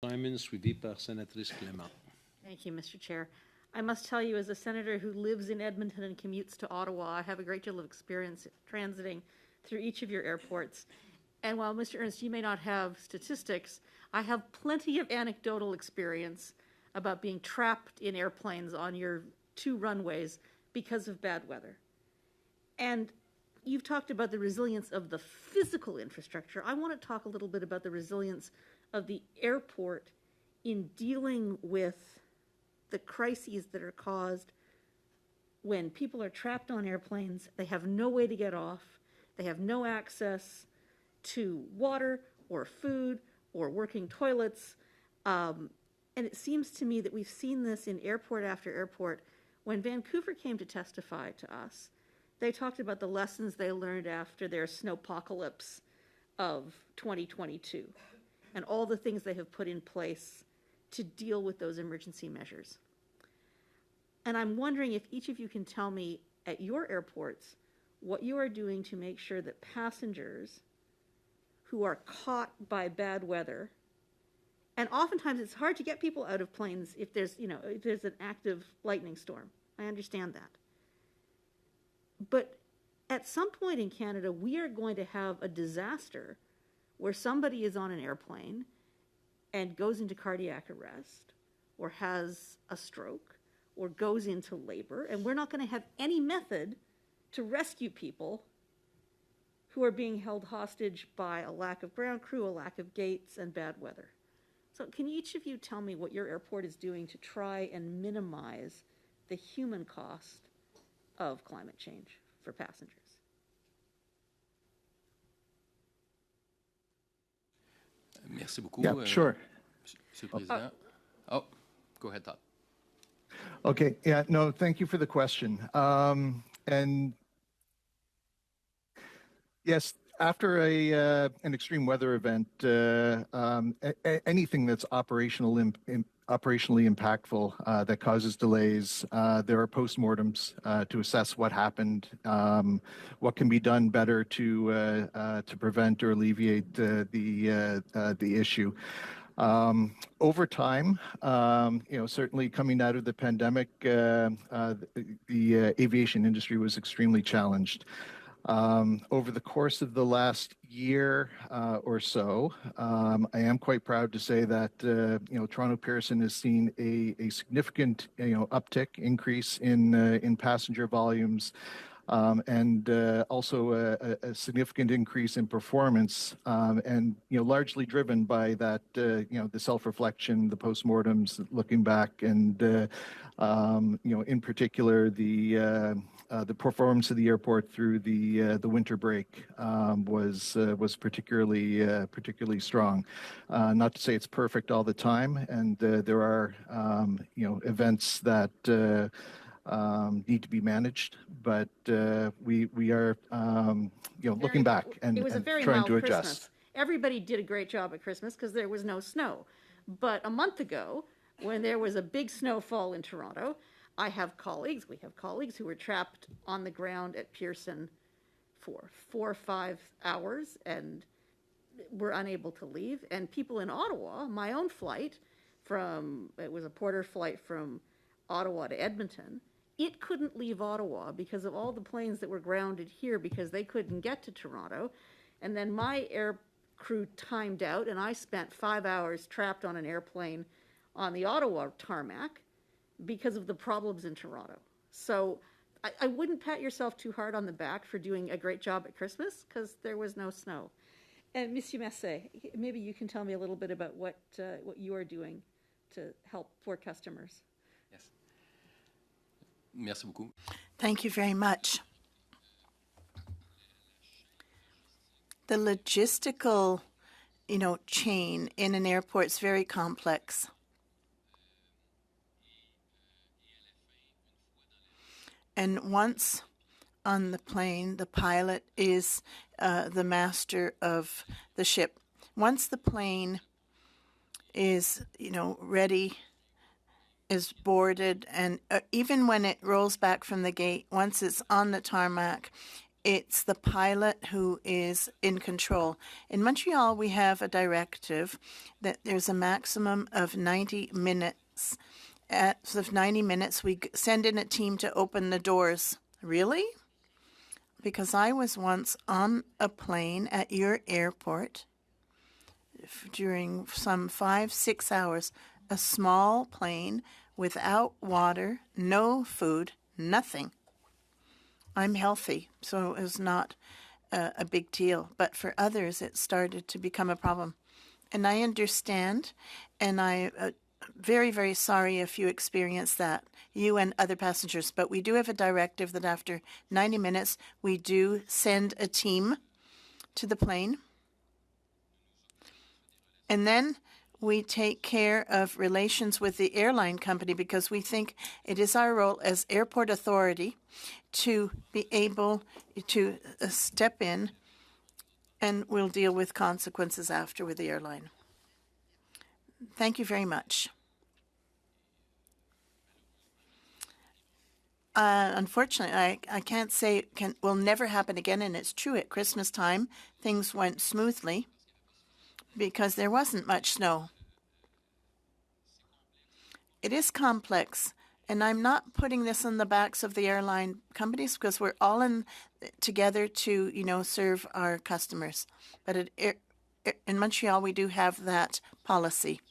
Simons, suivi par sénatrice Clément. Thank you, Mr. Chair. I must tell you, as a senator who lives in Edmonton and commutes to Ottawa, I have a great deal of experience transiting through each of your airports. And while, Mr. Ernst, you may not have statistics, I have plenty of anecdotal experience about being trapped in airplanes on your 2 runways because of bad weather. And you've talked about the resilience of the physical infrastructure. I want to talk a little bit about the resilience of the airport in dealing with the crises that are caused when people are trapped on airplanes, they have no way to get off, they have no access to water or food or working toilets. And it seems to me that we've seen this in airport after airport. When Vancouver came to testify to us, they talked about the lessons they learned after their snowpocalypse of 2022 and all the things they have put in place to deal with those emergency measures. And I'm wondering if each of you can tell me at your airports what you are doing to make sure that passengers who are caught by bad weather, and oftentimes it's hard to get people out of planes if there's, if there's an active lightning storm. I understand that. But at some point in Canada, we are going to have a disaster where somebody is on an airplane and goes into cardiac arrest or has a stroke or goes into labor, and we're not going to have any method to rescue people who are being held hostage by a lack of ground crew, a lack of gates, and bad weather. So can each of you tell me what your airport is doing to try and minimize the human cost of climate change for passengers? Merci beaucoup. Yeah, sure. Monsieur le Président. Go ahead, Todd. Okay, yeah, no, thank you for the question. And yes, after an extreme weather event, anything that's operationally impactful that causes delays, there are postmortems to assess what happened, what can be done better to prevent or alleviate the issue. Over time, certainly coming out of the pandemic, the aviation industry was extremely challenged. Over the course of the last year or so, I am quite proud to say that Toronto Pearson has seen a significant uptick, increase in passenger volumes, and also a significant increase in performance, and largely driven by that the self-reflection, the postmortems, looking back, and in particular the performance of the airport through the winter break was particularly strong. Not to say it's perfect all the time, and there are events that need to be managed, but we are looking back and trying to adjust. Christmas. Everybody did a great job at Christmas because there was no snow. But a month ago, when there was a big snowfall in Toronto, we have colleagues who were trapped on the ground at Pearson for 4 or 5 hours and were unable to leave. And people in Ottawa, my own flight it was a Porter flight from Ottawa to Edmonton, it couldn't leave Ottawa because of all the planes that were grounded here because they couldn't get to Toronto. And then my air crew timed out, and I spent 5 hours trapped on an airplane on the Ottawa tarmac because of the problems in Toronto. So I wouldn't pat yourself too hard on the back for doing a great job at Christmas because there was no snow. And Monsieur Massé, maybe you can tell me a little bit about what you are doing to help poor customers. Yes. Merci beaucoup. Thank you very much. The logistical, chain in an airport is very complex. And once on the plane, the pilot is the master of the ship. Once the plane is, ready, is boarded, and even when it rolls back from the gate, once it's on the tarmac, it's the pilot who is in control. In Montreal, we have a directive that there's a maximum of 90 minutes. At 90 minutes, we send in a team to open the doors. Really? Because I was once on a plane at your airport during some 5-6 hours, a small plane without water, no food, nothing. I'm healthy, so it was not a big deal. But for others, it started to become a problem. And I understand, and I very, very sorry if you experienced that, you and other passengers. But we do have a directive that after 90 minutes, we do send a team to the plane. And then we take care of relations with the airline company because we think it is our role as airport authority to be able to step in, and we'll deal with consequences after with the airline. Thank you very much. Unfortunately, I can't say it will never happen again, and it's true. At Christmas time, things went smoothly because there wasn't much snow. It is complex, and I'm not putting this on the backs of the airline companies because we're all in together to, serve our customers. But in Montreal, we do have that policy.